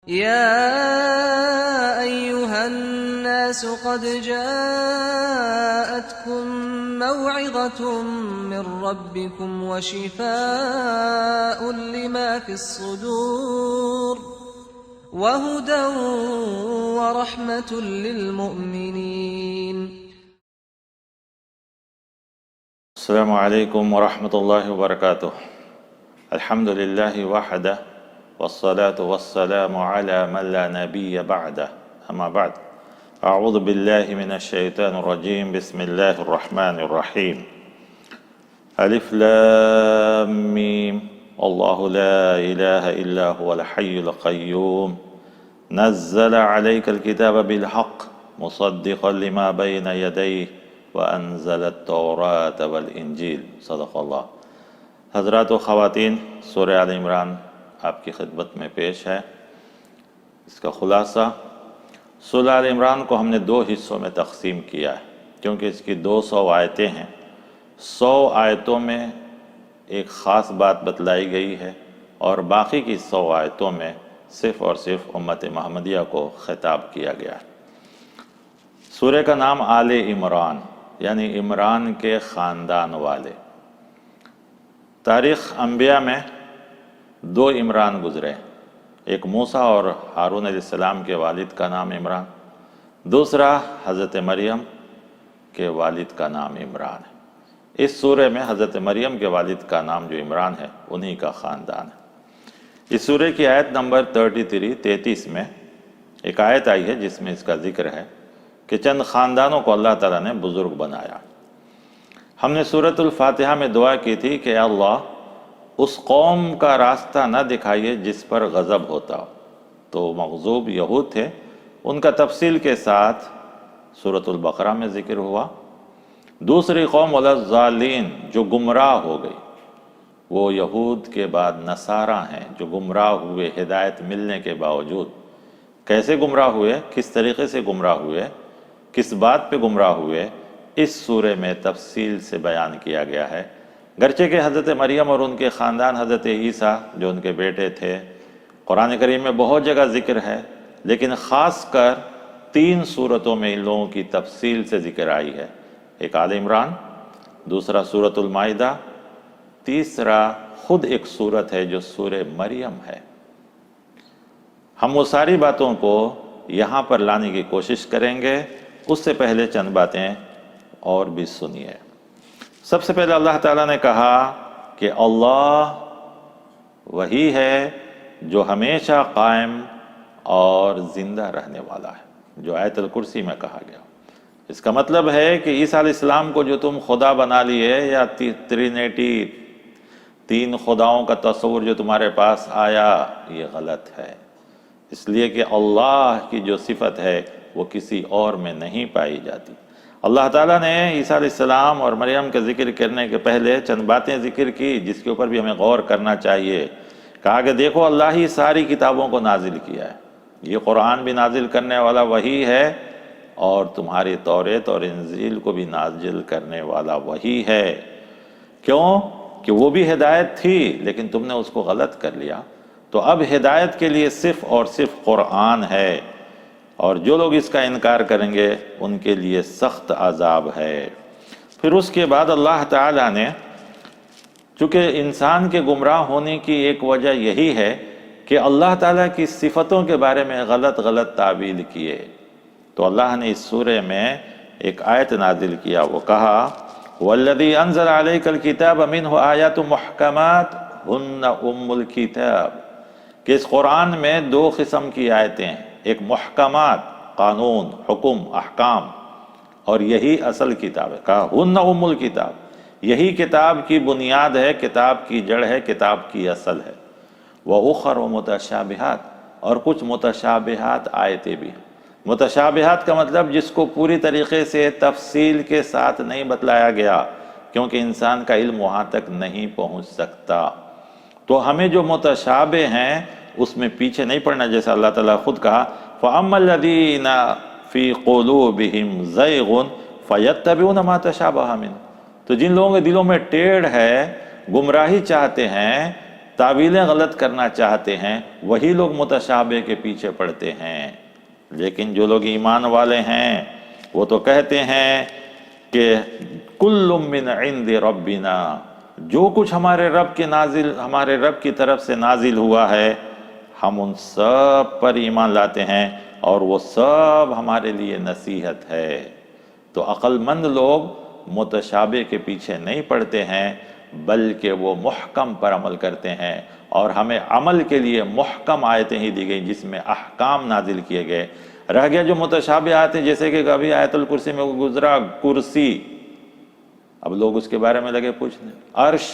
يا أيها الناس قد جاءتكم موعظة من ربكم وشفاء لما في الصدور وهدى ورحمة للمؤمنين. السلام عليكم ورحمة الله وبركاته. الحمد لله وحده والصلاة والسلام على من لا نبي بعده. أما بعد، أعوذ بالله من الشيطان الرجيم. بسم الله الرحمن الرحيم. ألف لام ميم. الله لا إله إلا هو الحي القيوم. نزل عليك الكتاب بالحق مصدقا لما بين يديه وأنزل التوراة والإنجيل. صدق اللہ. حضرات و خواتین، سورہ آل عمران آپ کی خدمت میں پیش ہے. اس کا خلاصہ، سورہ آل عمران کو ہم نے 2 حصوں میں تقسیم کیا ہے کیونکہ اس کی 200 آیتیں ہیں. 100 آیتوں میں ایک خاص بات بتلائی گئی ہے اور باقی کی 100 آیتوں میں صرف اور صرف امت محمدیہ کو خطاب کیا گیا ہے. سورہ کا نام آل عمران یعنی عمران کے خاندان والے. تاریخ انبیاء میں 2 عمران گزرے. ایک موسیٰ اور ہارون علیہ السلام کے والد کا نام عمران، دوسرا حضرت مریم کے والد کا نام عمران ہے. اس سورہ میں حضرت مریم کے والد کا نام جو عمران ہے انہی کا خاندان ہے. اس سورہ کی آیت نمبر 33 میں ایک آیت آئی ہے جس میں اس کا ذکر ہے کہ چند خاندانوں کو اللہ تعالیٰ نے بزرگ بنایا. ہم نے سورۃ الفاتحہ میں دعا کی تھی کہ اللہ اس قوم کا راستہ نہ دکھائیے جس پر غضب ہوتا ہو. تو مغضوب یہود تھے، ان کا تفصیل کے ساتھ سورۃ البقرہ میں ذکر ہوا. دوسری قوم والضالین جو گمراہ ہو گئی، وہ یہود کے بعد نصارہ ہیں جو گمراہ ہوئے ہدایت ملنے کے باوجود. کیسے گمراہ ہوئے، کس طریقے سے گمراہ ہوئے، کس بات پہ گمراہ ہوئے، اس سورہ میں تفصیل سے بیان کیا گیا ہے. گرچہ کہ حضرت مریم اور ان کے خاندان حضرت عیسیٰ جو ان کے بیٹے تھے قرآن کریم میں بہت جگہ ذکر ہے، لیکن خاص کر 3 سورتوں میں ان لوگوں کی تفصیل سے ذکر آئی ہے. ایک آل عمران، دوسرا سورۃ المائدہ، تیسرا خود ایک سورت ہے جو سورہ مریم ہے. ہم وہ ساری باتوں کو یہاں پر لانے کی کوشش کریں گے. اس سے پہلے چند باتیں اور بھی سنیے. سب سے پہلے اللہ تعالیٰ نے کہا کہ اللہ وہی ہے جو ہمیشہ قائم اور زندہ رہنے والا ہے، جو آیت الکرسی میں کہا گیا. اس کا مطلب ہے کہ عیسیٰ علیہ السلام کو جو تم خدا بنا لیے یا ٹرینیٹی 3 خداؤں کا تصور جو تمہارے پاس آیا، یہ غلط ہے. اس لیے کہ اللہ کی جو صفت ہے وہ کسی اور میں نہیں پائی جاتی. اللہ تعالیٰ نے عیسیٰ علیہ السلام اور مریم کا ذکر کرنے کے پہلے چند باتیں ذکر کی جس کے اوپر بھی ہمیں غور کرنا چاہیے. کہا کہ دیکھو اللہ ہی ساری کتابوں کو نازل کیا ہے. یہ قرآن بھی نازل کرنے والا وہی ہے اور تمہاری توریت اور انجیل کو بھی نازل کرنے والا وہی ہے. کیوں؟ کہ وہ بھی ہدایت تھی لیکن تم نے اس کو غلط کر لیا. تو اب ہدایت کے لیے صرف اور صرف قرآن ہے اور جو لوگ اس کا انکار کریں گے ان کے لیے سخت عذاب ہے. پھر اس کے بعد اللہ تعالیٰ نے، چونکہ انسان کے گمراہ ہونے کی ایک وجہ یہی ہے کہ اللہ تعالیٰ کی صفتوں کے بارے میں غلط تعویل کیے، تو اللہ نے اس سورہ میں ایک آیت نازل کیا. وہ کہا وَالَّذِي أَنزَلَ عَلَيْكَ الْكِتَابَ مِنْهُ آيَاتٌ مُحْكَمَاتٌ هُنَّ أُمُّ الْكِتَابِ، کہ اس قرآن میں 2 قسم کی آیتیں ہیں. ایک محکمات، قانون، حکم، احکام، اور یہی اصل کتاب ہے. کہا ہن ام الکتاب، یہی کتاب کی بنیاد ہے، کتاب کی جڑ ہے، کتاب کی اصل ہے. وَأُخَرُ مُتَشَابِهَاتٌ، اور کچھ متشابہات آیتیں بھی ہیں. متشابہات کا مطلب جس کو پوری طریقے سے تفصیل کے ساتھ نہیں بتلایا گیا کیونکہ انسان کا علم وہاں تک نہیں پہنچ سکتا. تو ہمیں جو متشابہ ہیں اس میں پیچھے نہیں پڑنا، جیسا اللہ تعالیٰ خود کہا فَأَمَّا الَّذِينَ فِي قُلُوبِهِمْ زَيْغٌ فَيَتَّبِعُونَ مَا تَشَابَهَ مِنْهُ. تو جن لوگوں کے دلوں میں ٹیڑھ ہے، گمراہی چاہتے ہیں، تعویلیں غلط کرنا چاہتے ہیں، وہی لوگ متشابہ کے پیچھے پڑتے ہیں۔ لیکن جو لوگ ایمان والے ہیں وہ تو کہتے ہیں کہ کل من عند ربنا، جو کچھ ہمارے رب کی طرف سے نازل ہوا ہے ہم ان سب پر ایمان لاتے ہیں، اور وہ سب ہمارے لیے نصیحت ہے۔ تو عقل مند لوگ متشابہ کے پیچھے نہیں پڑتے ہیں، بلکہ وہ محکم پر عمل کرتے ہیں، اور ہمیں عمل کے لیے محکم آیتیں ہی دی گئی جس میں احکام نازل کیے گئے۔ رہ گیا جو متشابہ آیتیں، جیسے کہ کبھی آیت الکرسی میں گزرا کرسی، اب لوگ اس کے بارے میں لگے پوچھنے، عرش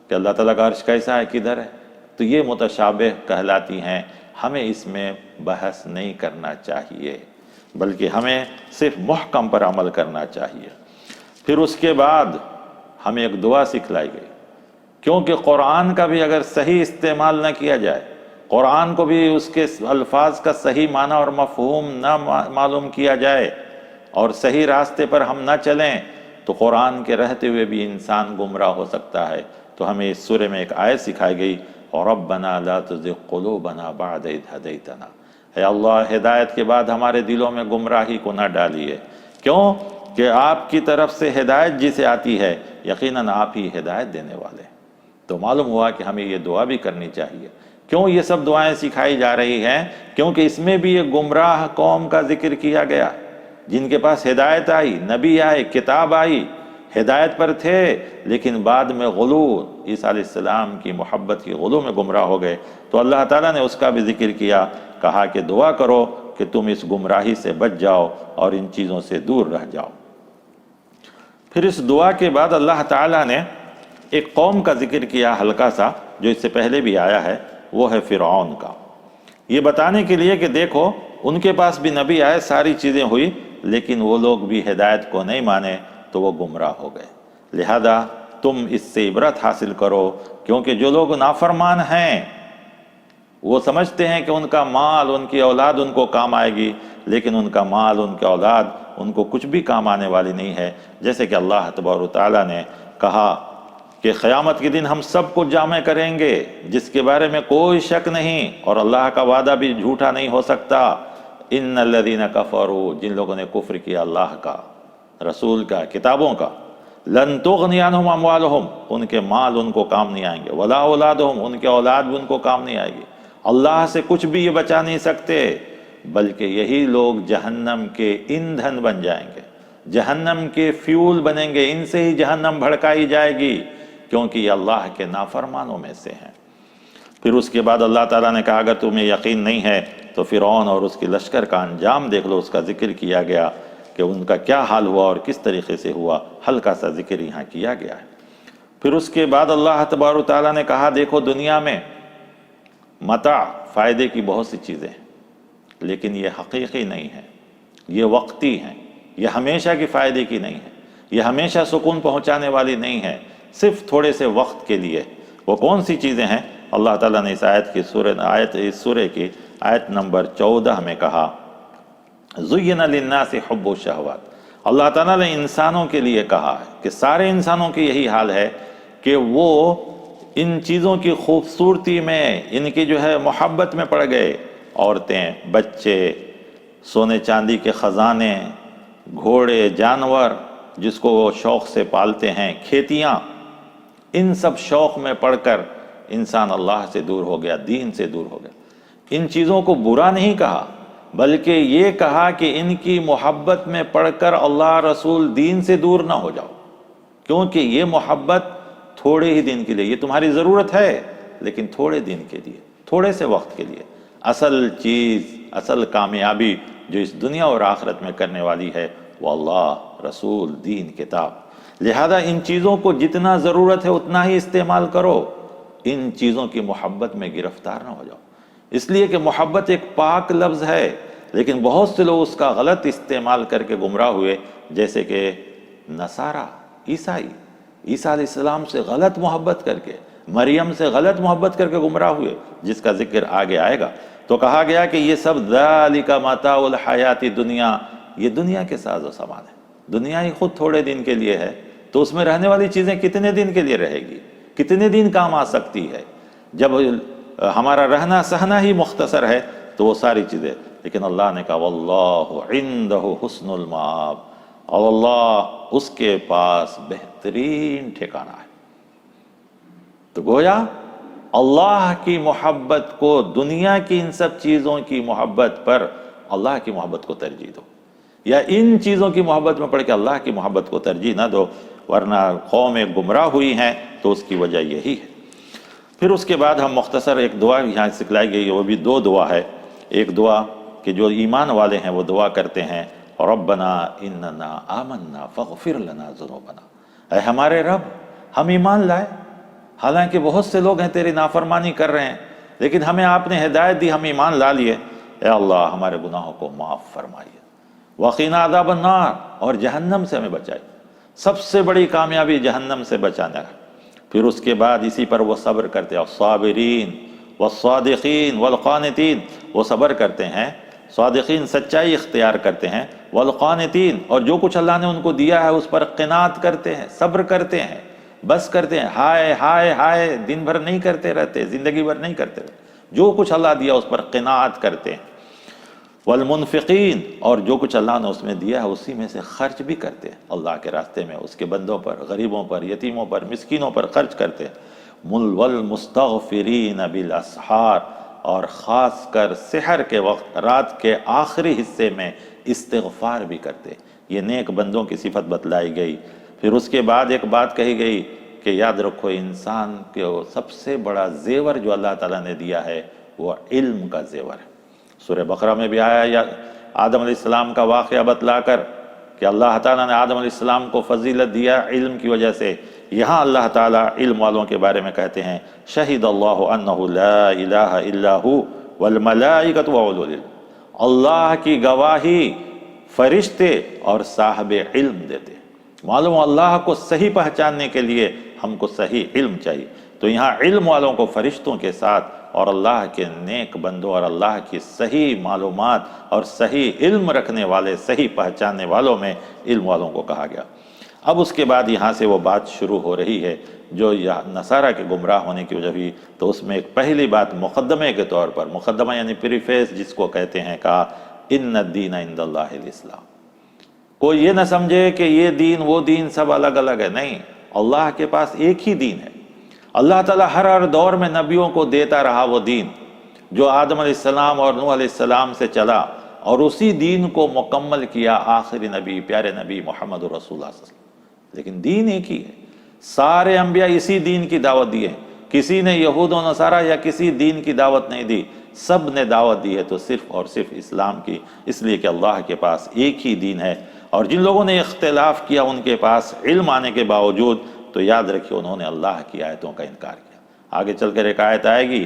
کہ اللہ تعالیٰ کا عرش کیسا ہے، کدھر ہے، تو یہ متشابہ کہلاتی ہیں۔ ہمیں اس میں بحث نہیں کرنا چاہیے، بلکہ ہمیں صرف محکم پر عمل کرنا چاہیے۔ پھر اس کے بعد ہمیں ایک دعا سکھلائی گئی، کیونکہ قرآن کا بھی اگر صحیح استعمال نہ کیا جائے، قرآن کو بھی اس کے الفاظ کا صحیح معنی اور مفہوم نہ معلوم کیا جائے، اور صحیح راستے پر ہم نہ چلیں، تو قرآن کے رہتے ہوئے بھی انسان گمراہ ہو سکتا ہے۔ تو ہمیں اس سورہ میں ایک آیت سکھائی گئی، رَبَّنَا لَا تُزِغْ قُلُوبَنَا بَعْدَ إِذْ ہَدَيْتَنَا، اے اللہ ہدایت کے بعد ہمارے دلوں میں گمراہی کو نہ ڈالیے۔ کیوں کہ آپ کی طرف سے ہدایت جسے آتی ہے یقیناً آپ ہی ہدایت دینے والے۔ تو معلوم ہوا کہ ہمیں یہ دعا بھی کرنی چاہیے۔ کیوں یہ سب دعائیں سکھائی جا رہی ہیں؟ کیونکہ اس میں بھی ایک گمراہ قوم کا ذکر کیا گیا، جن کے پاس ہدایت آئی، نبی آئے، کتاب آئی، ہدایت پر تھے، لیکن بعد میں غلو، عیسیٰ علیہ السلام کی محبت کی غلو میں گمراہ ہو گئے۔ تو اللہ تعالیٰ نے اس کا بھی ذکر کیا، کہا کہ دعا کرو کہ تم اس گمراہی سے بچ جاؤ اور ان چیزوں سے دور رہ جاؤ۔ پھر اس دعا کے بعد اللہ تعالیٰ نے ایک قوم کا ذکر کیا ہلکا سا، جو اس سے پہلے بھی آیا ہے، وہ ہے فرعون کا، یہ بتانے کے لیے کہ دیکھو ان کے پاس بھی نبی آئے، ساری چیزیں ہوئی، لیکن وہ لوگ بھی ہدایت کو نہیں مانے تو وہ گمراہ ہو گئے۔ لہذا تم اس سے عبرت حاصل کرو، کیونکہ جو لوگ نافرمان ہیں وہ سمجھتے ہیں کہ ان کا مال، ان کی اولاد ان کو کام آئے گی، لیکن ان کا مال، ان کی اولاد ان کو کچھ بھی کام آنے والی نہیں ہے۔ جیسے کہ اللہ تبارک و تعالیٰ نے کہا کہ قیامت کے دن ہم سب کو جامع کریں گے، جس کے بارے میں کوئی شک نہیں، اور اللہ کا وعدہ بھی جھوٹا نہیں ہو سکتا۔ ان الذین کفروا، جن لوگوں نے کفر کیا اللہ کا، رسول کا، کتابوں کا، لن تغنی عنہم اموالہم، ان کے مال ان کو کام نہیں آئیں گے، ولا اولادہم، ان کے اولاد بھی ان کو کام نہیں آئے گی، اللہ سے کچھ بھی یہ بچا نہیں سکتے، بلکہ یہی لوگ جہنم کے ایندھن بن جائیں گے، جہنم کے فیول بنیں گے، ان سے ہی جہنم بھڑکائی جائے گی، کیونکہ یہ اللہ کے نافرمانوں میں سے ہیں۔ پھر اس کے بعد اللہ تعالیٰ نے کہا اگر تمہیں یقین نہیں ہے تو فرعون اور اس کی لشکر کا انجام دیکھ لو۔ اس کا ذکر کیا گیا کہ ان کا کیا حال ہوا اور کس طریقے سے ہوا، ہلکا سا ذکر یہاں کیا گیا ہے۔ پھر اس کے بعد اللہ تبارک و تعالیٰ نے کہا دیکھو دنیا میں متاع، فائدے کی بہت سی چیزیں ہیں، لیکن یہ حقیقی نہیں ہے، یہ وقتی ہیں، یہ ہمیشہ کی فائدے کی نہیں ہے، یہ ہمیشہ سکون پہنچانے والی نہیں ہے، صرف تھوڑے سے وقت کے لیے۔ وہ کون سی چیزیں ہیں؟ اللہ تعالیٰ نے اس سورہ کی آیت نمبر 14 میں کہا زُيِّنَ لِلنَّاسِ حُبُّ الشَّهَوَاتِ، اللہ تعالیٰ نے انسانوں کے لیے کہا ہے کہ سارے انسانوں کی یہی حال ہے کہ وہ ان چیزوں کی خوبصورتی میں، ان کی جو ہے محبت میں پڑ گئے۔ عورتیں، بچے، سونے چاندی کے خزانے، گھوڑے، جانور جس کو وہ شوق سے پالتے ہیں، کھیتیاں، ان سب شوق میں پڑ کر انسان اللہ سے دور ہو گیا، دین سے دور ہو گیا۔ ان چیزوں کو برا نہیں کہا، بلکہ یہ کہا کہ ان کی محبت میں پڑ کر اللہ رسول دین سے دور نہ ہو جاؤ، کیونکہ یہ محبت تھوڑے ہی دن کے لیے، یہ تمہاری ضرورت ہے لیکن تھوڑے دن کے لیے، تھوڑے سے وقت کے لیے۔ اصل چیز، اصل کامیابی جو اس دنیا اور آخرت میں کرنے والی ہے وہ اللہ، رسول، دین، کتاب۔ لہذا ان چیزوں کو جتنا ضرورت ہے اتنا ہی استعمال کرو، ان چیزوں کی محبت میں گرفتار نہ ہو جاؤ، اس لیے کہ محبت ایک پاک لفظ ہے، لیکن بہت سے لوگ اس کا غلط استعمال کر کے گمراہ ہوئے، جیسے کہ نصارہ، عیسیٰ علیہ السلام سے غلط محبت کر کے، مریم سے غلط محبت کر کے گمراہ ہوئے، جس کا ذکر آگے آئے گا۔ تو کہا گیا کہ یہ سب ذالک متاع الحیات دنیا، یہ دنیا کے ساز و سامان ہے، دنیا ہی خود تھوڑے دن کے لیے ہے، تو اس میں رہنے والی چیزیں کتنے دن کے لیے رہے گی، کتنے دن کام آ سکتی ہے۔ جب ہمارا رہنا سہنا ہی مختصر ہے تو وہ ساری چیزیں، لیکن اللہ نے کہا واللہ عندہ حسن المآب، اور اللہ اس کے پاس بہترین ٹھکانہ ہے۔ تو گویا اللہ کی محبت کو دنیا کی ان سب چیزوں کی محبت پر اللہ کی محبت کو ترجیح دو، یا ان چیزوں کی محبت میں پڑھ کے اللہ کی محبت کو ترجیح نہ دو، ورنہ قومیں گمراہ ہوئی ہیں تو اس کی وجہ یہی ہے۔ پھر اس کے بعد ہم مختصر ایک دعا یہاں سکھلائی گئی ہے، وہ بھی دو دعا ہے۔ ایک دعا کہ جو ایمان والے ہیں وہ دعا کرتے ہیں ربنا اننا آمنا فاغفر لنا ذنوبنا، اے ہمارے رب ہم ایمان لائے، حالانکہ بہت سے لوگ ہیں تیری نافرمانی کر رہے ہیں، لیکن ہمیں آپ نے ہدایت دی، ہم ایمان لا لیے، اے اللہ ہمارے گناہوں کو معاف فرمائیے، وقنا عذاب النار، اور جہنم سے ہمیں بچائیے۔ سب سے بڑی کامیابی جہنم سے بچانا ہے۔ پھر اس کے بعد اسی پر وہ صبر کرتے ہیں، الصابرین والصادقین والقانتین، وہ صبر کرتے ہیں، صادقین سچائی اختیار کرتے ہیں، والقانتین اور جو کچھ اللہ نے ان کو دیا ہے اس پر قناعت کرتے ہیں، صبر کرتے ہیں، بس کرتے ہیں، ہائے ہائے ہائے دن بھر نہیں کرتے رہتے، زندگی بھر نہیں کرتے رہتے، جو کچھ اللہ دیا اس پر قناعت کرتے ہیں، والمنفقین اور جو کچھ اللہ نے اس میں دیا ہے اسی میں سے خرچ بھی کرتے ہیں، اللہ کے راستے میں اس کے بندوں پر، غریبوں پر، یتیموں پر، مسکینوں پر خرچ کرتے ہیں، والمستغفرین بالاسحار اور خاص کر سحر کے وقت، رات کے آخری حصے میں استغفار بھی کرتے۔ یہ نیک بندوں کی صفت بتلائی گئی۔ پھر اس کے بعد ایک بات کہی گئی کہ یاد رکھو انسان کو سب سے بڑا زیور جو اللہ تعالیٰ نے دیا ہے وہ علم کا زیور ہے۔ سورہ بقرہ میں بھی آیا یا آدم علیہ السلام کا واقعہ بتلا کر کہ اللہ تعالیٰ نے آدم علیہ السلام کو فضیلت دیا علم کی وجہ سے۔ یہاں اللہ تعالیٰ علم والوں کے بارے میں کہتے ہیں شہید اللہ انہ لا الہ الا ہو والملائکۃ واولو العلم، اللہ کی گواہی فرشتے اور صاحب علم دیتے۔ معلوم اللہ کو صحیح پہچاننے کے لیے ہم کو صحیح علم چاہیے، تو یہاں علم والوں کو فرشتوں کے ساتھ اور اللہ کے نیک بندوں اور اللہ کی صحیح معلومات اور صحیح علم رکھنے والے، صحیح پہچاننے والوں میں علم والوں کو کہا گیا۔ اب اس کے بعد یہاں سے وہ بات شروع ہو رہی ہے جو نصارہ کے گمراہ ہونے کی وجہ ہوئی، تو اس میں ایک پہلی بات مقدمے کے طور پر، مقدمہ یعنی پریفیس جس کو کہتے ہیں، کہا ان الدین عند اللہ الاسلام۔ کوئی یہ نہ سمجھے کہ یہ دین وہ دین سب الگ الگ ہے، نہیں، اللہ کے پاس ایک ہی دین ہے۔ اللہ تعالیٰ ہر دور میں نبیوں کو دیتا رہا وہ دین جو آدم علیہ السلام اور نوح علیہ السلام سے چلا، اور اسی دین کو مکمل کیا آخری نبی، پیارے نبی محمد رسول اللہ صلی اللہ علیہ وسلم۔ لیکن دین ایک ہی ہے، سارے انبیاء اسی دین کی دعوت دی ہے، کسی نے یہود و نصارہ یا کسی دین کی دعوت نہیں دی، سب نے دعوت دی ہے تو صرف اور صرف اسلام کی، اس لیے کہ اللہ کے پاس ایک ہی دین ہے۔ اور جن لوگوں نے اختلاف کیا ان کے پاس علم آنے کے باوجود، تو یاد رکھیے انہوں نے اللہ کی آیتوں کا انکار کیا۔ آگے چل کر ایک آیت آئے گی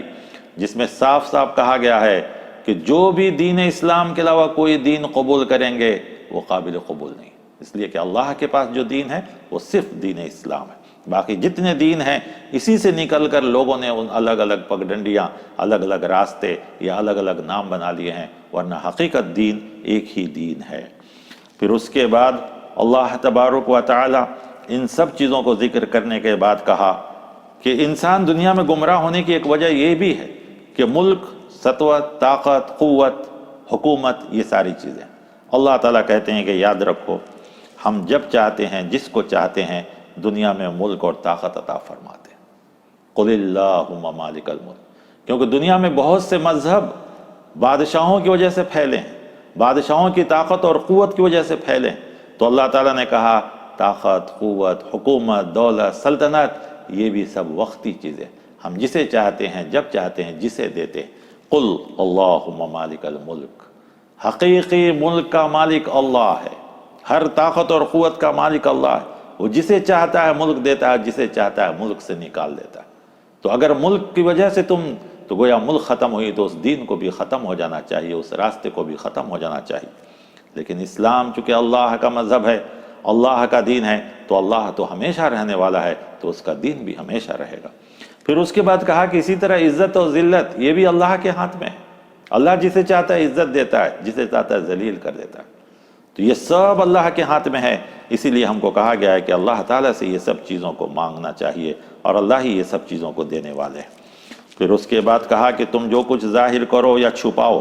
جس میں صاف صاف کہا گیا ہے کہ جو بھی دین اسلام کے علاوہ کوئی دین قبول کریں گے وہ قابل قبول نہیں، اس لیے کہ اللہ کے پاس جو دین ہے وہ صرف دین اسلام ہے۔ باقی جتنے دین ہیں اسی سے نکل کر لوگوں نے ان الگ الگ پگڈنڈیاں، الگ الگ راستے یا الگ الگ نام بنا لیے ہیں، ورنہ حقیقت دین ایک ہی دین ہے۔ پھر اس کے بعد اللہ تبارک و تعالی ان سب چیزوں کو ذکر کرنے کے بعد کہا کہ انسان دنیا میں گمراہ ہونے کی ایک وجہ یہ بھی ہے کہ ملک، سطوت، طاقت، قوت، حکومت، یہ ساری چیزیں اللہ تعالیٰ کہتے ہیں کہ یاد رکھو ہم جب چاہتے ہیں، جس کو چاہتے ہیں دنیا میں ملک اور طاقت عطا فرماتے ہیں۔ قل اللہم مالک الملک، کیونکہ دنیا میں بہت سے مذہب بادشاہوں کی وجہ سے پھیلے ہیں، بادشاہوں کی طاقت اور قوت کی وجہ سے پھیلے ہیں، تو اللہ تعالیٰ نے کہا طاقت، قوت، حکومت، دولت، سلطنت یہ بھی سب وقتی چیزیں، ہم جسے چاہتے ہیں جب چاہتے ہیں جسے دیتے ہیں۔ قل اللہم مالک الملک، حقیقی ملک کا مالک اللہ ہے، ہر طاقت اور قوت کا مالک اللہ ہے، وہ جسے چاہتا ہے ملک دیتا ہے، جسے چاہتا ہے ملک سے نکال دیتا ہے۔ تو اگر ملک کی وجہ سے تو گویا ملک ختم ہوئی تو اس دین کو بھی ختم ہو جانا چاہیے، اس راستے کو بھی ختم ہو جانا چاہیے۔ لیکن اسلام چونکہ اللہ کا مذہب ہے، اللہ کا دین ہے، تو اللہ تو ہمیشہ رہنے والا ہے، تو اس کا دین بھی ہمیشہ رہے گا۔ پھر اس کے بعد کہا کہ اسی طرح عزت اور ذلت یہ بھی اللہ کے ہاتھ میں ہے، اللہ جسے چاہتا ہے عزت دیتا ہے، جسے چاہتا ہے ذلیل کر دیتا ہے، تو یہ سب اللہ کے ہاتھ میں ہے۔ اسی لیے ہم کو کہا گیا ہے کہ اللہ تعالیٰ سے یہ سب چیزوں کو مانگنا چاہیے، اور اللہ ہی یہ سب چیزوں کو دینے والے ہیں۔ پھر اس کے بعد کہا کہ تم جو کچھ ظاہر کرو یا چھپاؤ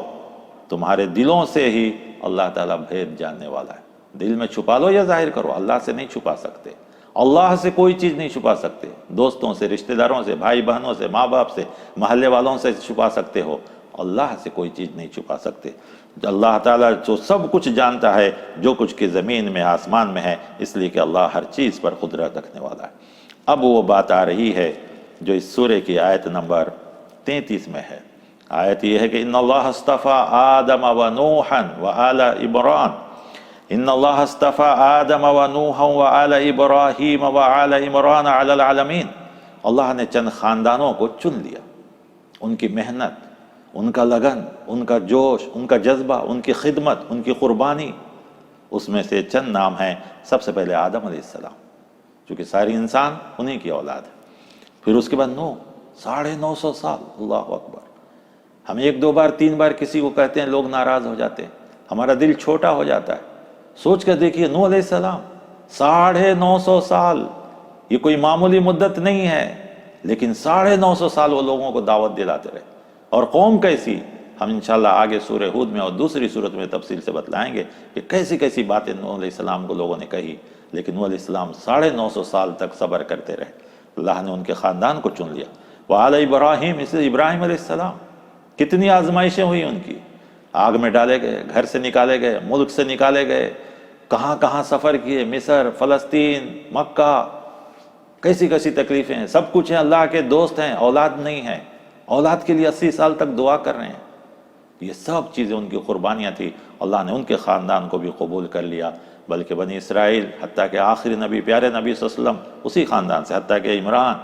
تمہارے دلوں سے ہی اللہ تعالیٰ بھید جاننے والا ہے۔ دل میں چھپا لو یا ظاہر کرو، اللہ سے نہیں چھپا سکتے، اللہ سے کوئی چیز نہیں چھپا سکتے۔ دوستوں سے، رشتہ داروں سے، بھائی بہنوں سے، ماں باپ سے، محلے والوں سے چھپا سکتے ہو، اللہ سے کوئی چیز نہیں چھپا سکتے۔ اللہ تعالیٰ جو سب کچھ جانتا ہے، جو کچھ کی زمین میں آسمان میں ہے، اس لیے کہ اللہ ہر چیز پر قدرت رکھنے والا ہے۔ اب وہ بات آ رہی ہے جو اس سورہ کی آیت نمبر 33 میں ہے۔ آیت یہ ہے کہ ان اللہ اصطفیٰ آدم و نوحا و آل عمران، ان اللہ اصطفیٰ آدم و نوحا و آل ابراہیم و آل عمران علی العالمین۔ اللہ نے چند خاندانوں کو چن لیا، ان کی محنت، ان کا لگن، ان کا جوش، ان کا جذبہ، ان کی خدمت، ان کی قربانی، اس میں سے چند نام ہیں۔ سب سے پہلے آدم علیہ السلام، چونکہ ساری انسان انہی کی اولاد ہے۔ پھر اس کے بعد نوح، 950 سال، اللہ اکبر۔ ہم 1 2 بار 3 بار کسی کو کہتے ہیں، لوگ ناراض ہو جاتے ہیں، ہمارا دل چھوٹا ہو جاتا ہے۔ سوچ کر دیکھیے، نوح علیہ السلام 950 سال، یہ کوئی معمولی مدت نہیں ہے، لیکن 950 سال وہ لوگوں کو دعوت دلاتے رہے۔ اور قوم کیسی، ہم انشاءاللہ آگے سورہ ہود میں اور دوسری سورت میں تفصیل سے بتلائیں گے کہ کیسی کیسی باتیں نوح علیہ السلام کو لوگوں نے کہی، لیکن نوح علیہ السلام 950 سال تک صبر کرتے رہے۔ اللہ نے ان کے خاندان کو چن لیا۔ وآل ابراہیم، اس لیے ابراہیم علیہ السلام، کتنی آزمائشیں ہوئی ان کی، آگ میں ڈالے گئے، گھر سے نکالے گئے، ملک سے نکالے گئے، کہاں کہاں سفر کیے، مصر، فلسطین، مکہ، کیسی کیسی تکلیفیں ہیں۔ سب کچھ ہیں، اللہ کے دوست ہیں، اولاد نہیں ہے، اولاد کے لیے 80 سال تک دعا کر رہے ہیں۔ یہ سب چیزیں ان کی قربانیاں تھی۔ اللہ نے ان کے خاندان کو بھی قبول کر لیا، بلکہ بنی اسرائیل، حتیٰ کہ آخری نبی، پیارے نبی صلی اللہ علیہ وسلم اسی خاندان سے، حتیٰ کہ عمران،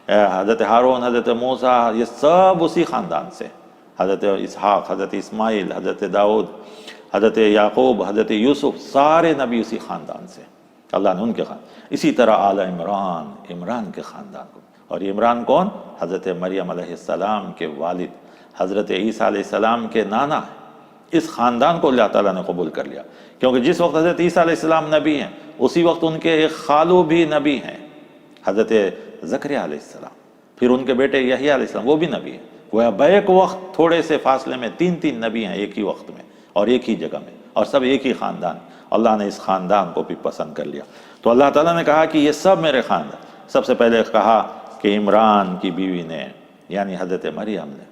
حضرت ہارون، حضرت موسیٰ، یہ سب اسی خاندان سے، حضرت اسحاق، حضرت اسماعیل، حضرت داؤد، حضرت یعقوب، حضرت یوسف، سارے نبی اسی خاندان سے، اللہ نے ان کے خاندان۔ اسی طرح آل عمران، عمران کے خاندان کو، اور یہ عمران کون؟ حضرت مریم علیہ السلام کے والد، حضرت عیسیٰ علیہ السلام کے نانا ہیں۔ اس خاندان کو اللہ تعالیٰ نے قبول کر لیا، کیونکہ جس وقت حضرت عیسیٰ علیہ السلام نبی ہیں، اسی وقت ان کے ایک خالو بھی نبی ہیں، حضرت زکریا علیہ السلام۔ پھر ان کے بیٹے یحییٰ علیہ السلام، وہ بھی نبی ہیں۔ وہ بیک وقت تھوڑے سے فاصلے میں 3 نبی ہیں ایک ہی وقت میں اور ایک ہی جگہ میں، اور سب ایک ہی خاندان۔ اللہ نے اس خاندان کو بھی پسند کر لیا۔ تو اللہ تعالیٰ نے کہا کہ یہ سب میرے خاندان۔ سب سے پہلے کہا کہ عمران کی بیوی نے، یعنی حضرت مریم نے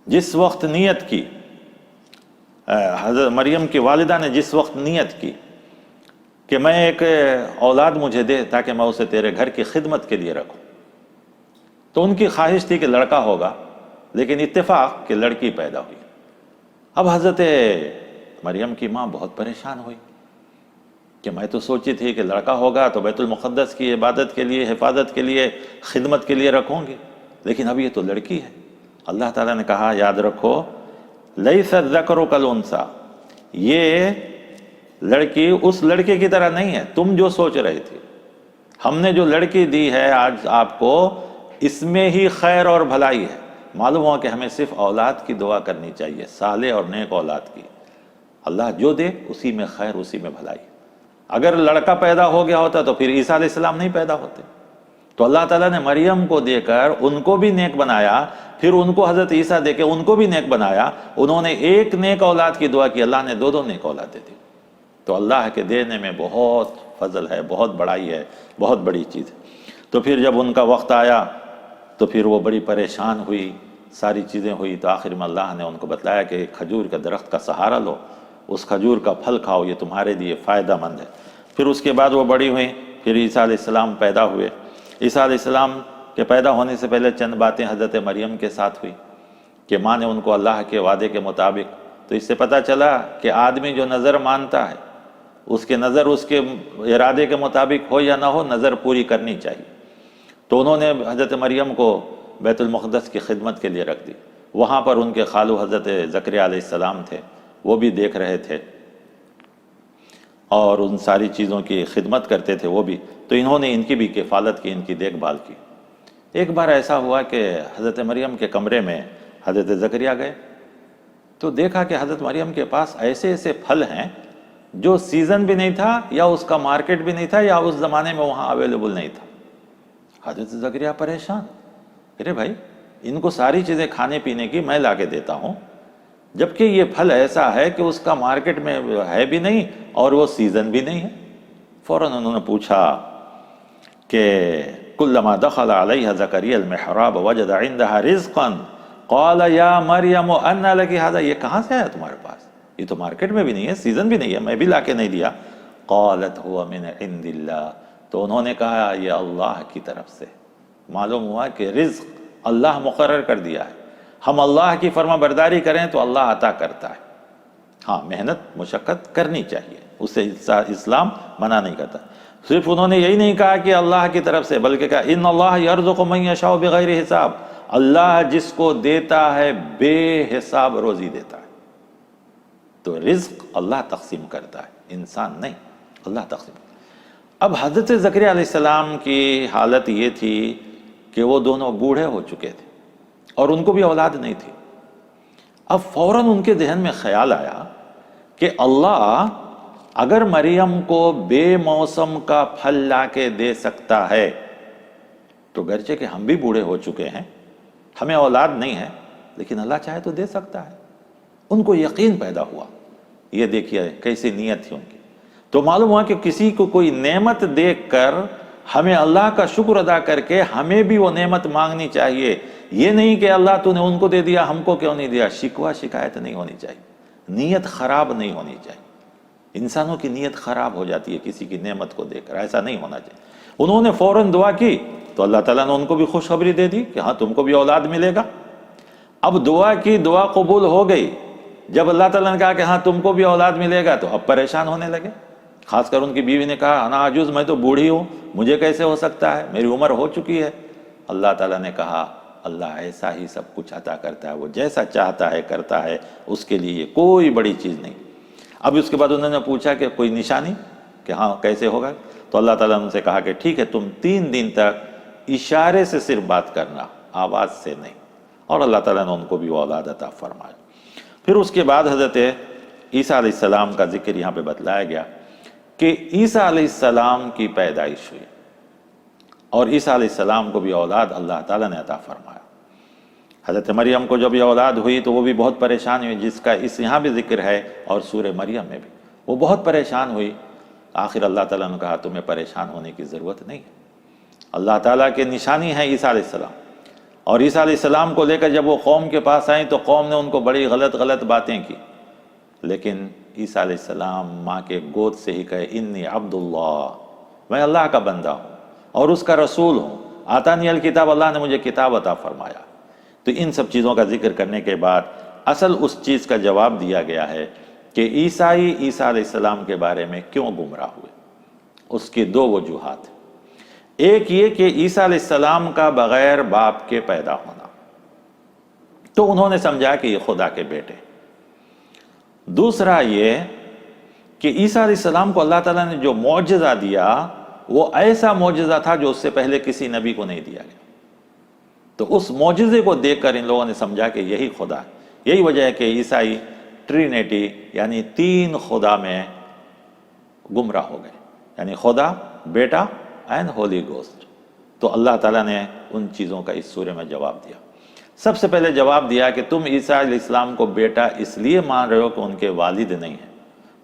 جس وقت نیت کی، حضرت مریم کی والدہ نے جس وقت نیت کی کہ میں ایک اولاد مجھے دے تاکہ میں اسے تیرے گھر کی خدمت کے لیے رکھوں، تو ان کی خواہش تھی کہ لڑکا ہوگا، لیکن اتفاق کہ لڑکی پیدا ہوئی۔ اب حضرت مریم کی ماں بہت پریشان ہوئی کہ میں تو سوچی تھی کہ لڑکا ہوگا تو بیت المقدس کی عبادت کے لیے، حفاظت کے لیے، خدمت کے لیے رکھوں گی، لیکن اب یہ تو لڑکی ہے۔ اللہ تعالیٰ نے کہا، یاد رکھو، لیس الذکر کالانثیٰ، یہ لڑکی اس لڑکے کی طرح نہیں ہے تم جو سوچ رہے تھے۔ ہم نے جو لڑکی دی ہے آج آپ کو، اس میں ہی خیر اور بھلائی ہے۔ معلوم ہوا کہ ہمیں صرف اولاد کی دعا کرنی چاہیے، صالح اور نیک اولاد کی۔ اللہ جو دے اسی میں خیر، اسی میں بھلائی۔ اگر لڑکا پیدا ہو گیا ہوتا تو پھر عیسیٰ علیہ السلام نہیں پیدا ہوتے۔ تو اللہ تعالیٰ نے مریم کو دے کر ان کو بھی نیک بنایا، پھر ان کو حضرت عیسیٰ دے کے ان کو بھی نیک بنایا۔ انہوں نے ایک نیک اولاد کی دعا کی، اللہ نے 2 نیک اولادیں دی۔ تو اللہ کے دینے میں بہت فضل ہے، بہت بڑائی ہے، بہت بڑی چیز ہے۔ تو پھر جب ان کا وقت آیا تو پھر وہ بڑی پریشان ہوئی، ساری چیزیں ہوئی، تو آخر میں اللہ نے ان کو بتلایا کہ کھجور کے درخت کا سہارا لو، اس کھجور کا پھل کھاؤ، یہ تمہارے لیے فائدہ مند ہے۔ پھر اس کے بعد وہ بڑی ہوئیں، پھر عیسیٰ علیہ السلام پیدا ہوئے۔ عیسیٰ علیہ السلام کے پیدا ہونے سے پہلے چند باتیں حضرت مریم کے ساتھ ہوئی کہ ماں نے ان کو اللہ کے وعدے کے مطابق، تو اس سے پتہ چلا کہ آدمی جو نظر مانتا ہے، اس کے نظر اس کے ارادے کے مطابق ہو یا نہ ہو، نظر پوری کرنی چاہیے۔ تو انہوں نے حضرت مریم کو بیت المقدس کی خدمت کے لیے رکھ دی۔ وہاں پر ان کے خالو حضرت زکریا علیہ السلام تھے، وہ بھی دیکھ رہے تھے اور ان ساری چیزوں کی خدمت کرتے تھے وہ بھی۔ تو انہوں نے ان کی بھی کفالت کی، ان کی دیکھ بھال کی۔ ایک بار ایسا ہوا کہ حضرت مریم کے کمرے میں حضرت زکریا گئے تو دیکھا کہ حضرت مریم کے پاس ایسے ایسے پھل ہیں جو سیزن بھی نہیں تھا، یا اس کا مارکیٹ بھی نہیں تھا، یا اس زمانے میں وہاں اویلیبل نہیں تھا۔ حضرت زکریا پریشان، ارے بھائی ان کو ساری چیزیں کھانے پینے کی میں لا کے دیتا ہوں، جبکہ یہ پھل ایسا ہے کہ اس کا مارکیٹ میں ہے بھی نہیں اور وہ سیزن بھی نہیں ہے۔ فوراً انہوں نے پوچھا کہ کلما دخل علیہ زکریا المحراب وجد عندها رزقا قال یا مریم انى لك هذا، یہ کہاں سے آیا تمہارے پاس؟ یہ تو مارکیٹ میں بھی نہیں ہے، سیزن بھی نہیں ہے، میں بھی لا کے نہیں دیا۔ قالت هو من عند اللہ، تو انہوں نے کہا یہ اللہ کی طرف سے۔ معلوم ہوا کہ رزق اللہ مقرر کر دیا ہے، ہم اللہ کی فرما برداری کریں تو اللہ عطا کرتا ہے۔ ہاں محنت مشقت کرنی چاہیے، اس سے اسلام منع نہیں کرتا۔ صرف انہوں نے یہی نہیں کہا کہ اللہ کی طرف سے، بلکہ کہا ان اللہ یرزق من یشاء بغیر حساب، اللہ جس کو دیتا ہے بے حساب روزی دیتا ہے۔ تو رزق اللہ تقسیم کرتا ہے، انسان نہیں، اللہ تقسیم کرتا ہے۔ اب حضرت زکریا علیہ السلام کی حالت یہ تھی کہ وہ دونوں بوڑھے ہو چکے تھے اور ان کو بھی اولاد نہیں تھی۔ اب فوراً ان کے ذہن میں خیال آیا کہ اللہ اگر مریم کو بے موسم کا پھل لا کے دے سکتا ہے تو گرچہ کہ ہم بھی بوڑھے ہو چکے ہیں، ہمیں اولاد نہیں ہے، لیکن اللہ چاہے تو دے سکتا ہے۔ ان کو یقین پیدا ہوا۔ یہ دیکھیے کیسی نیت تھی ان کی۔ تو معلوم ہوا کہ کسی کو کوئی نعمت دیکھ کر ہمیں اللہ کا شکر ادا کر کے ہمیں بھی وہ نعمت مانگنی چاہیے۔ یہ نہیں کہ اللہ تو نے ان کو دے دیا ہم کو کیوں نہیں دیا، شکوہ شکایت نہیں ہونی چاہیے، نیت خراب نہیں ہونی چاہیے۔ انسانوں کی نیت خراب ہو جاتی ہے کسی کی نعمت کو دیکھ کر، ایسا نہیں ہونا چاہیے۔ انہوں نے فوراً دعا کی تو اللہ تعالیٰ نے ان کو بھی خوشخبری دے دی کہ ہاں تم کو بھی اولاد ملے گا۔ اب دعا کی، دعا قبول ہو گئی۔ جب اللہ تعالیٰ نے کہا کہ ہاں تم کو بھی اولاد ملے گا تو اب پریشان ہونے لگے۔ خاص کر ان کی بیوی نے کہا انا عجوز، میں تو بوڑھی ہوں، مجھے کیسے ہو سکتا ہے، میری عمر ہو چکی ہے۔ اللہ تعالیٰ نے کہا اللہ ایسا ہی سب کچھ عطا کرتا ہے، وہ جیسا چاہتا ہے کرتا ہے، اس کے لیے یہ کوئی بڑی چیز نہیں۔ اب اس کے بعد انہوں نے پوچھا کہ کوئی نشانی کہ ہاں کیسے ہوگا، تو اللہ تعالیٰ نے ان سے کہا کہ ٹھیک ہے تم 3 دن تک اشارے سے صرف بات کرنا، آواز سے نہیں۔ اور اللہ تعالیٰ نے ان کو بھی وہ اولاد عطا فرمایا۔ پھر اس کے بعد حضرت عیسیٰ علیہ السلام کا ذکر یہاں پہ بتلایا گیا کہ عیسیٰ علیہ السلام کی پیدائش ہوئی اور عیسیٰ علیہ السلام کو بھی اولاد اللہ تعالیٰ نے عطا فرمایا۔ حضرت مریم کو جب یہ اولاد ہوئی تو وہ بھی بہت پریشان ہوئی، جس کا یہاں بھی ذکر ہے اور سورہ مریم میں بھی۔ وہ بہت پریشان ہوئی، آخر اللہ تعالیٰ نے کہا تمہیں پریشان ہونے کی ضرورت نہیں ہے، اللہ تعالیٰ کے نشانی ہے عیسیٰ علیہ السلام۔ اور عیسیٰ علیہ السلام کو لے کر جب وہ قوم کے پاس آئیں تو قوم نے ان کو بڑی غلط باتیں کی، لیکن عیسیٰ علیہ السلام ماں کے گود سے ہی کہے انی عبد اللہ، میں اللہ کا بندہ ہوں اور اس کا رسول ہوں، آتانی الکتاب، اللہ نے مجھے کتاب عطا فرمایا۔ تو ان سب چیزوں کا ذکر کرنے کے بعد اصل اس چیز کا جواب دیا گیا ہے کہ عیسائی عیسیٰ علیہ السلام کے بارے میں کیوں گمراہ ہوئے۔ اس کی 2 وجوہات ہیں۔ ایک یہ کہ عیسیٰ علیہ السلام کا بغیر باپ کے پیدا ہونا، تو انہوں نے سمجھا کہ یہ خدا کے بیٹے۔ دوسرا یہ کہ عیسیٰ علیہ السلام کو اللہ تعالیٰ نے جو معجزہ دیا وہ ایسا معجزہ تھا جو اس سے پہلے کسی نبی کو نہیں دیا گیا، تو اس معجزے کو دیکھ کر ان لوگوں نے سمجھا کہ یہی خدا ہے۔ یہی وجہ ہے کہ عیسائی ٹرینیٹی یعنی 3 خدا میں گمراہ ہو گئے، یعنی خدا، بیٹا اینڈ ہولی گوسٹ۔ تو اللہ تعالیٰ نے ان چیزوں کا اس سورہ میں جواب دیا۔ سب سے پہلے جواب دیا کہ تم عیسیٰ علیہ السلام کو بیٹا اس لیے مان رہے ہو کہ ان کے والد نہیں ہیں،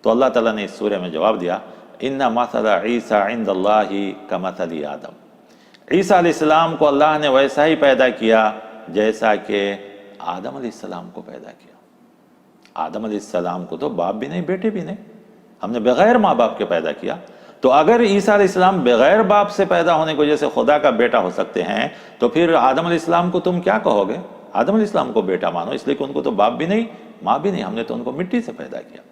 تو اللہ تعالیٰ نے اس سورہ میں جواب دیا ان مثل عیسیٰ عند اللہ کمثل آدم، عیسیٰ علیہ السلام کو اللہ نے ویسا ہی پیدا کیا جیسا کہ آدم علیہ السلام کو پیدا کیا۔ آدم علیہ السلام کو تو باپ بھی نہیں بیٹے بھی نہیں، ہم نے بغیر ماں باپ کے پیدا کیا۔ تو اگر عیسیٰ علیہ السلام بغیر باپ سے پیدا ہونے کی وجہ سے خدا کا بیٹا ہو سکتے ہیں تو پھر آدم علیہ السلام کو تم کیا کہو گے؟ آدم علیہ السلام کو بیٹا مانو، اس لیے کہ ان کو تو باپ بھی نہیں ماں بھی نہیں، ہم نے تو ان کو مٹی سے پیدا کیا۔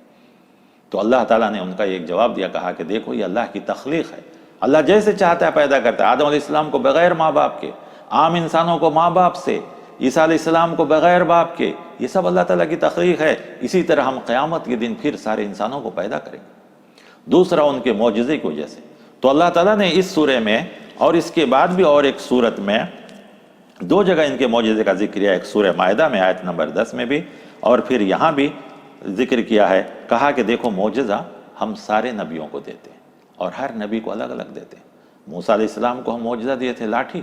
تو اللہ تعالیٰ نے ان کا ایک جواب دیا، کہا کہ دیکھو یہ اللہ کی تخلیق ہے، اللہ جیسے چاہتا ہے پیدا کرتا ہے۔ آدم علیہ السلام کو بغیر ماں باپ کے، عام انسانوں کو ماں باپ سے، عیسیٰ علیہ السلام کو بغیر باپ کے، یہ سب اللہ تعالیٰ کی تخلیق ہے۔ اسی طرح ہم قیامت کے دن پھر سارے انسانوں کو پیدا کریں گے۔ دوسرا ان کے معجزے کی وجہ سے۔ تو اللہ تعالیٰ نے اس سورہ میں اور اس کے بعد بھی اور ایک سورت میں 2 جگہ ان کے معجزے کا ذکر کیا، ایک سورہ مائدہ میں آیت نمبر 10 میں بھی، اور پھر یہاں بھی ذکر کیا ہے، کہا کہ دیکھو معجزہ ہم سارے نبیوں کو دیتے ہیں اور ہر نبی کو الگ الگ دیتے ہیں۔ موسیٰ علیہ السلام کو ہم معجزہ دیے تھے لاٹھی،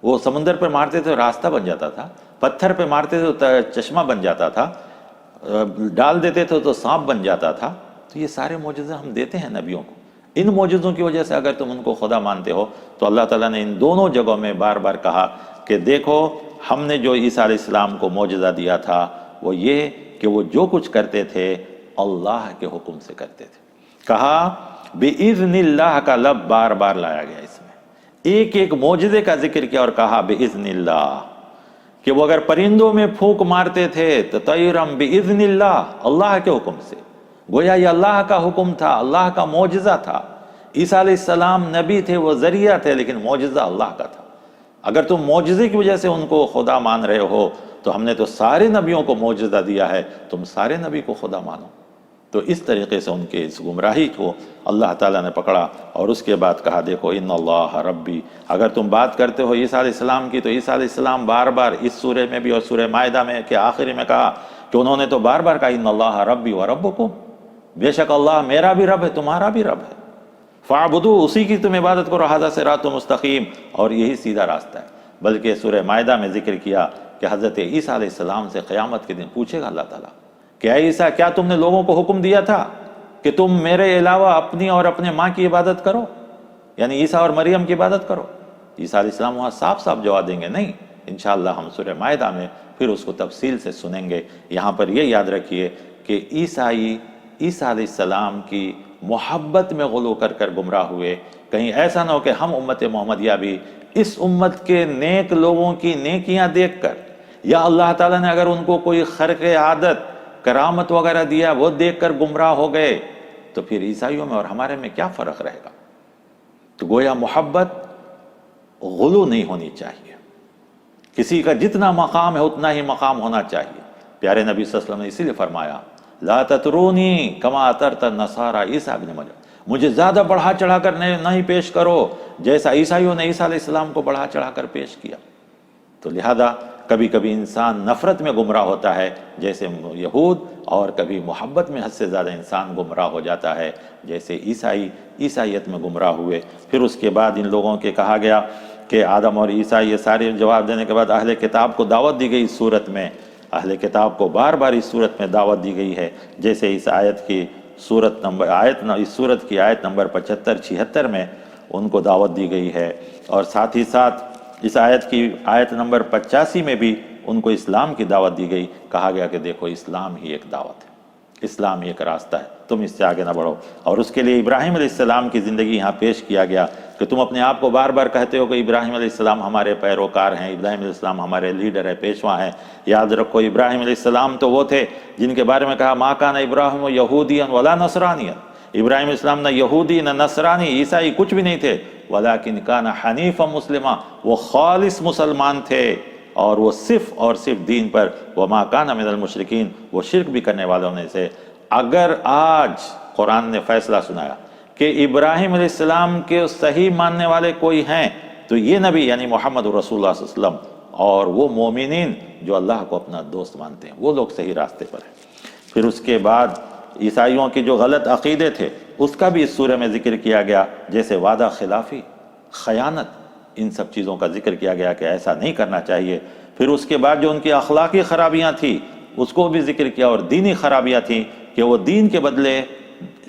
وہ سمندر پہ مارتے تھے راستہ بن جاتا تھا، پتھر پہ مارتے تھے تو چشمہ بن جاتا تھا، ڈال دیتے تھے تو سانپ بن جاتا تھا۔ تو یہ سارے معجزے ہم دیتے ہیں نبیوں کو۔ ان معجزوں کی وجہ سے اگر تم ان کو خدا مانتے ہو تو اللہ تعالیٰ نے ان دونوں جگہوں میں بار بار کہا کہ دیکھو ہم نے جو عیسیٰ علیہ السلام کو معجزہ دیا تھا وہ یہ کہ وہ جو کچھ کرتے تھے اللہ کے حکم سے کرتے تھے۔ کہا بِإِذْنِ اللَّهِ کا لفظ بار بار لایا گیا اس میں، ایک ایک معجزے کا ذکر کیا اور کہا بِإِذْنِ اللَّهِ، کہ وہ اگر پرندوں میں پھونک مارتے تھے تو طَيْرًا بِإِذْنِ اللَّهِ، اللہ کے حکم سے، گویا یہ اللہ کا حکم تھا، اللہ کا معجزہ تھا۔ عیسیٰ علیہ السلام نبی تھے، وہ ذریعہ تھے، لیکن معجزہ اللہ کا تھا۔ اگر تم معجزے کی وجہ سے ان کو خدا مان رہے ہو تو ہم نے تو سارے نبیوں کو معجزہ دیا ہے، تم سارے نبی کو خدا مانو۔ تو اس طریقے سے ان کے اس گمراہی کو اللہ تعالیٰ نے پکڑا اور اس کے بعد کہا دیکھو ان اللہ ربی۔ اگر تم بات کرتے ہو عیسیٰ علیہ السلام کی تو عیسیٰ علیہ السلام بار بار اس سورہ میں بھی اور سورہ مائدہ میں کے آخری میں کہا کہ انہوں نے تو بار بار کہا ان اللہ ربی و ربکم، بے شک اللہ میرا بھی رب ہے تمہارا بھی رب ہے، فاعبدو، اسی کی تم عبادت کرو، ھذا صراط مستقیم، اور یہی سیدھا راستہ ہے۔ بلکہ سورہ مائدہ میں ذکر کیا کہ حضرت عیسیٰ علیہ السلام سے قیامت کے دن پوچھے گا اللہ تعالیٰ کہ اے عیسیٰ کیا تم نے لوگوں کو حکم دیا تھا کہ تم میرے علاوہ اپنی اور اپنے ماں کی عبادت کرو، یعنی عیسیٰ اور مریم کی عبادت کرو؟ عیسیٰ علیہ السلام وہاں صاف صاف جواب دیں گے نہیں۔ انشاءاللہ ہم سورہ مائدہ میں پھر اس کو تفصیل سے سنیں گے۔ یہاں پر یہ یاد رکھیے کہ عیسیٰ علیہ السلام کی محبت میں غلو کر کر گمراہ ہوئے، کہیں ایسا نہ ہو کہ ہم امت محمدیہ بھی اس امت کے نیک لوگوں کی نیکیاں دیکھ کر، یا اللہ تعالیٰ نے اگر ان کو کوئی خرق عادت کرامت وغیرہ دیا وہ دیکھ کر گمراہ ہو گئے تو پھر عیسائیوں میں اور ہمارے میں کیا فرق رہے گا؟ تو گویا محبت غلو نہیں ہونی چاہیے، کسی کا جتنا مقام ہے اتنا ہی مقام ہونا چاہیے۔ پیارے نبی صلی اللہ علیہ وسلم نے اسی لیے فرمایا لا تطرونی کما اطرت النصارى عیسیٰ ابن مریم، مجھے زیادہ بڑھا چڑھا کر نہیں پیش کرو جیسا عیسائیوں نے عیسیٰ علیہ السلام کو بڑھا چڑھا کر پیش کیا۔ تو لہذا کبھی کبھی انسان نفرت میں گمراہ ہوتا ہے جیسے یہود، اور کبھی محبت میں حد سے زیادہ انسان گمراہ ہو جاتا ہے جیسے عیسائیت میں گمراہ ہوئے۔ پھر اس کے بعد ان لوگوں کے کہا گیا کہ آدم اور عیسیٰ، یہ سارے جواب دینے کے بعد اہل کتاب کو دعوت دی گئی اس صورت میں، اہل کتاب کو بار بار اس صورت میں دعوت دی گئی ہے، جیسے اس آیت کی اس صورت کی آیت نمبر 75-76 میں ان کو دعوت دی گئی ہے، اور ساتھ ہی ساتھ اس آیت کی آیت نمبر 85 میں بھی ان کو اسلام کی دعوت دی گئی۔ کہا گیا کہ دیکھو اسلام ہی ایک دعوت ہے، اسلام ہی ایک راستہ ہے، تم اس سے آگے نہ بڑھو۔ اور اس کے لیے ابراہیم علیہ السلام کی زندگی یہاں پیش کیا گیا کہ تم اپنے آپ کو بار بار کہتے ہو کہ ابراہیم علیہ السلام ہمارے پیروکار ہیں، ابراہیم علیہ السلام ہمارے لیڈر ہیں، پیشوا ہیں۔ یاد رکھو ابراہیم علیہ السلام تو وہ تھے جن کے بارے میں کہا ما کان ابراہیم یہودیا ولا نصرانیا، ابراہیم علیہ السلام نہ یہودی نہ نصرانی عیسائی کچھ بھی نہیں تھے، ولیکن کان حنیفا مسلما، وہ خالص مسلمان تھے اور وہ صرف اور صرف دین پر، وما کان من المشرکین، وہ شرک بھی کرنے والوں میں سے۔ اگر آج قرآن نے فیصلہ سنایا کہ ابراہیم علیہ السلام کے صحیح ماننے والے کوئی ہیں تو یہ نبی یعنی محمد رسول اللہ صلی اللہ علیہ وسلم اور وہ مومنین جو اللہ کو اپنا دوست مانتے ہیں، وہ لوگ صحیح راستے پر ہیں۔ پھر اس کے بعد عیسائیوں کے جو غلط عقیدے تھے اس کا بھی اس سورہ میں ذکر کیا گیا، جیسے وعدہ خلافی، خیانت، ان سب چیزوں کا ذکر کیا گیا کہ ایسا نہیں کرنا چاہیے۔ پھر اس کے بعد جو ان کی اخلاقی خرابیاں تھیں اس کو بھی ذکر کیا، اور دینی خرابیاں تھیں کہ وہ دین کے بدلے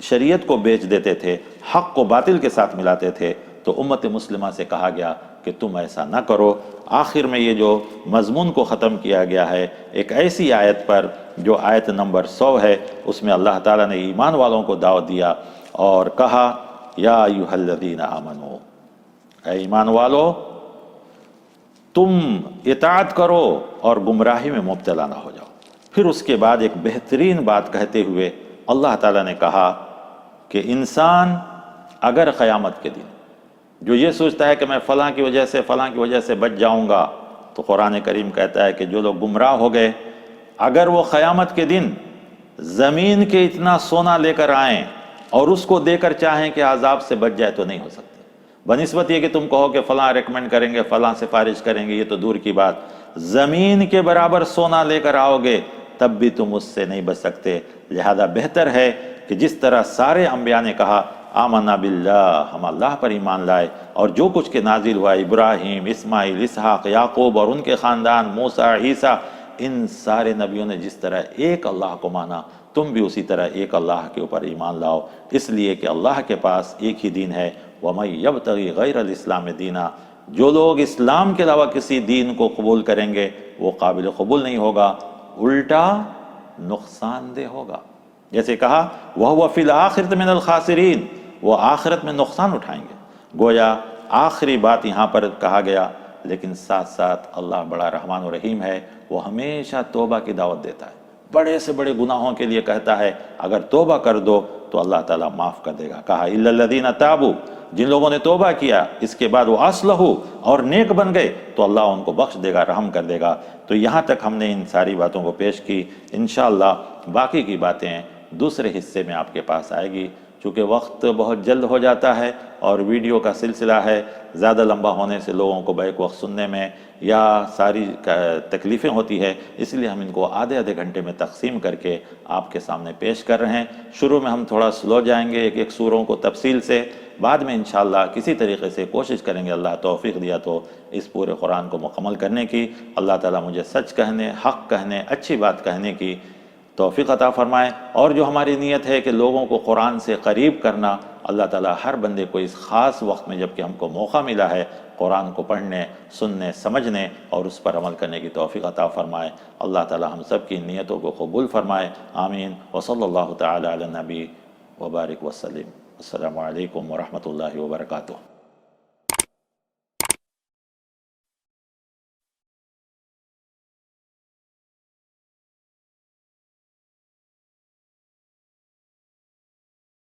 شریعت کو بیچ دیتے تھے، حق کو باطل کے ساتھ ملاتے تھے۔ تو امت مسلمہ سے کہا گیا کہ تم ایسا نہ کرو۔ آخر میں یہ جو مضمون کو ختم کیا گیا ہے ایک ایسی آیت پر جو آیت نمبر 100 ہے، اس میں اللہ تعالیٰ نے ایمان والوں کو دعوت دیا اور کہا یا ایھا الذین آمنو، اے ایمان والو تم اطاعت کرو اور گمراہی میں مبتلا نہ ہو جاؤ۔ پھر اس کے بعد ایک بہترین بات کہتے ہوئے اللہ تعالیٰ نے کہا کہ انسان اگر قیامت کے دن جو یہ سوچتا ہے کہ میں فلاں کی وجہ سے بچ جاؤں گا، تو قرآن کریم کہتا ہے کہ جو لوگ گمراہ ہو گئے اگر وہ قیامت کے دن زمین کے اتنا سونا لے کر آئیں اور اس کو دے کر چاہیں کہ عذاب سے بچ جائے تو نہیں ہو سکتے، بنسبت یہ کہ تم کہو کہ فلاں ریکمنڈ کریں گے، فلاں سفارش کریں گے، یہ تو دور کی بات، زمین کے برابر سونا لے کر آؤ گے تب بھی تم اس سے نہیں بچ سکتے۔ لہذا بہتر ہے کہ جس طرح سارے انبیاء نے کہا آمنا باللہ، ہم اللہ پر ایمان لائے اور جو کچھ کے نازل ہوا ابراہیم، اسماعیل، اسحاق، یعقوب اور ان کے خاندان، موسیٰ، عیسیٰ، ان سارے نبیوں نے جس طرح ایک اللہ کو مانا، تم بھی اسی طرح ایک اللہ کے اوپر ایمان لاؤ، اس لیے کہ اللہ کے پاس ایک ہی دین ہے۔ وَمَن يَبْتَغِ غَيْرَ الْإِسْلَامِ دِينًا، جو لوگ اسلام کے علاوہ کسی دین کو قبول کریں گے وہ قابل قبول نہیں ہوگا، الٹا نقصان دہ ہوگا۔ جیسے کہا وَهُوَ فِي الْآخِرَةِ مِنَ الْخَاسِرِينَ، وہ آخرت میں نقصان اٹھائیں گے۔ گویا آخری بات یہاں پر کہا گیا، لیکن ساتھ ساتھ اللہ بڑا رحمان و رحیم ہے، وہ ہمیشہ توبہ کی دعوت دیتا ہے، بڑے سے بڑے گناہوں کے لیے کہتا ہے اگر توبہ کر دو تو اللہ تعالیٰ معاف کر دے گا۔ کہا إِلَّا الَّذِينَ تَابُوا، جن لوگوں نے توبہ کیا اس کے بعد وہ اصلحوا اور نیک بن گئے تو اللہ ان کو بخش دے گا، رحم کر دے گا۔ تو یہاں تک ہم نے ان ساری باتوں کو پیش کی، انشاءاللہ باقی کی باتیں دوسرے حصے میں آپ کے پاس آئے گی۔ چونکہ وقت بہت جلد ہو جاتا ہے اور ویڈیو کا سلسلہ ہے، زیادہ لمبا ہونے سے لوگوں کو بیک وقت سننے میں یا ساری تکلیفیں ہوتی ہے، اس لیے ہم ان کو آدھے آدھے گھنٹے میں تقسیم کر کے آپ کے سامنے پیش کر رہے ہیں۔ شروع میں ہم تھوڑا سلو جائیں گے ایک ایک سوروں کو تفصیل سے، بعد میں انشاءاللہ کسی طریقے سے کوشش کریں گے، اللہ توفیق دیا تو اس پورے قرآن کو مکمل کرنے کی۔ اللہ تعالیٰ مجھے سچ کہنے، حق کہنے، اچھی بات کہنے کی توفیق عطا فرمائے، اور جو ہماری نیت ہے کہ لوگوں کو قرآن سے قریب کرنا، اللہ تعالیٰ ہر بندے کو اس خاص وقت میں جب کہ ہم کو موقع ملا ہے قرآن کو پڑھنے، سننے، سمجھنے اور اس پر عمل کرنے کی توفیق عطا فرمائے۔ اللہ تعالیٰ ہم سب کی نیتوں کو قبول فرمائے، آمین۔ وصلی اللہ تعالی علی النبی وبارک وسلم۔ السلام علیکم ورحمۃ اللہ وبرکاتہ۔